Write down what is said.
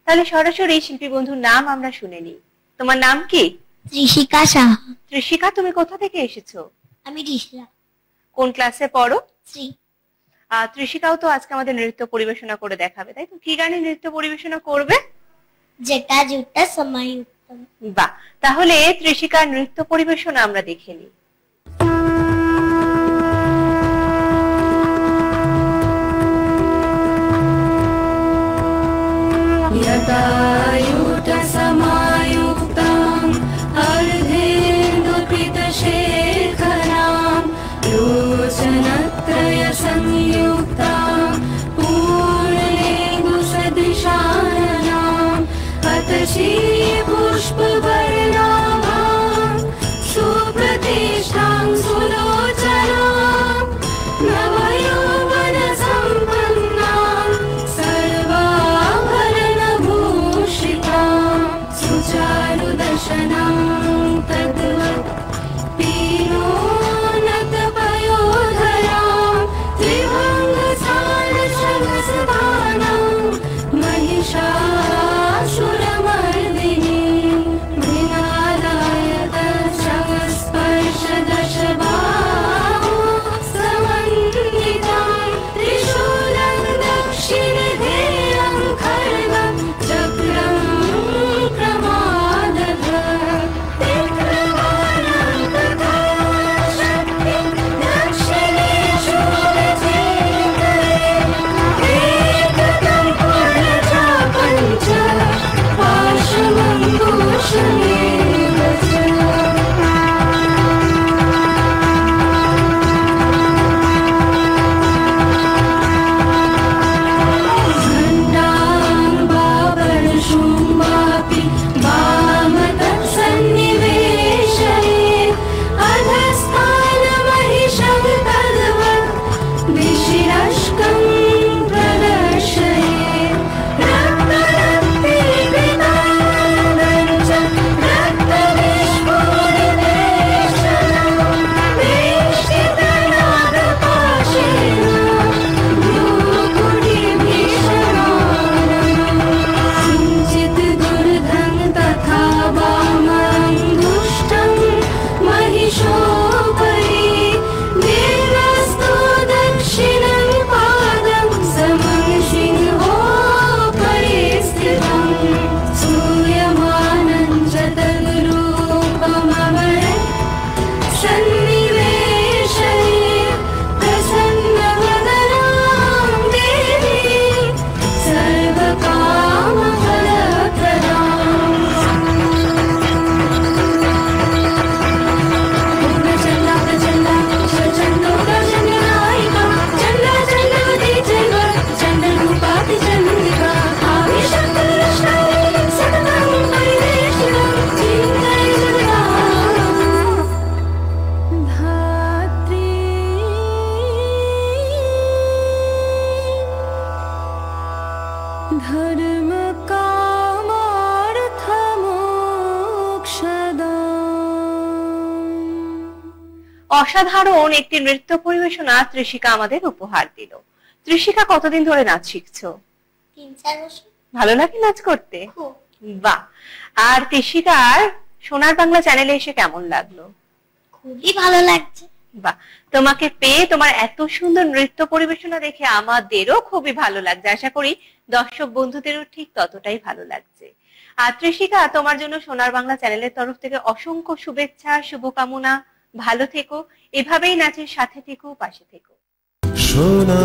তাহলে সরাসরি শিল্পী বন্ধুর নাম আমরা শুনে নিই। তোমার নাম কি? ত্রিশিকা সাহা। ত্রিশিকা, তুমি কোথা থেকে এসেছো? আমি রিশলা। কোন ক্লাসে পড়ো? 3। ত্রিশিকাও তো আজকে আমাদের নৃত্য পরিবেশনা করে দেখাবে, তাই তো? কি গানে নৃত্য পরিবেশনা করবে? জটা জুটা সময় উত্তম। বাহ, তাহলে ত্রিশিকার নৃত্য পরিবেশনা আমরা দেখে নিই। समायुक्ताम् अर्धेन्दुपितशेखराम् लोचनत्रय संयुक्ताम् पूर्णेन्दुसदृशाननाम् अतशी पुष्पवर्णाभाम् सुप्रतिष्ठाम् सुलोचनाम् नवयौवनसम्पन्नाम् सर्वाभरणभूषिताम् सुचारुदर्शनाम् तद्वत् पीनोन्नतपयोधराम् त्रिभङ्गसारसहस्रदानाम् महिषासुरमर्दिनीम् मृणालाय तत्सहस्पर्शदशबाहु समन्विताम् त्रिशूलं दक्षिणधेयं खड्गं चक्रं प्रमादभम् विक्रमाणं तथा शक्तिं दक्षिणे शूलचेतरे एकतं पूर्णचापञ्च पाशमङ्कुशमेव च। बाबरशुम्बापि वामतत्सन्निवेशयेत् अधस्थानमहिषं तद्वत् विशिरष्कं प्रदर्शयेत् रक्तरक्तीकृतानन्दं च रक्तविस्फुरितेक्षणं वेष्टितनागपाशेन भ्रूकुटिभीषणाननम् किञ्चित् दुर्धं तथा वामङ्गुष्ठं महिषोपरि निर्वस्तो दक्षिणं पादं समं सिंहोपरि स्थितं सूयमानं च तद्रूपमवरत् सन्निवेशयेत् प्रसन्नवदनां देवीं सर्वकामफलप्रदाम्। पूर्णचण्डा प्रचण्डा प्रचण्डोदशनायिका चण्डा चण्डवती चैव चण्डरूपातिचण्डिका आविशक्तिरष्टानि सततं परिवेशितं चिन्तये जगदाम्। धात्री धर्मकामार्थमोक्षदाम्। অসাধারণ একটি নৃত্য পরিবেশনা ত্রিশিকা আমাদের উপহার দিল। ত্রিশিকা, কতদিন ধরে নাচ শিখছো? 3-4 বছর। ভালো লাগে নাচ করতে? খুব। বাহ। আর ত্রিশিকার সোনার বাংলা চ্যানেলে এসে কেমন লাগলো? খুবই ভালো লাগছে। বাহ, তোমাকে পেয়ে, তোমার এত সুন্দর নৃত্য পরিবেশনা দেখে আমাদেরও খুবই ভালো লাগছে। আশা করি দর্শক বন্ধুদেরও ঠিক ততটাই ভালো লাগছে। আর ত্রিশিকা, তোমার জন্য সোনার বাংলা চ্যানেলের তরফ থেকে অসংখ্য শুভেচ্ছা, শুভকামনা। ভালো থেকো, এভাবেই নাচের সাথে থেকো, পাশে থেকো। সোনা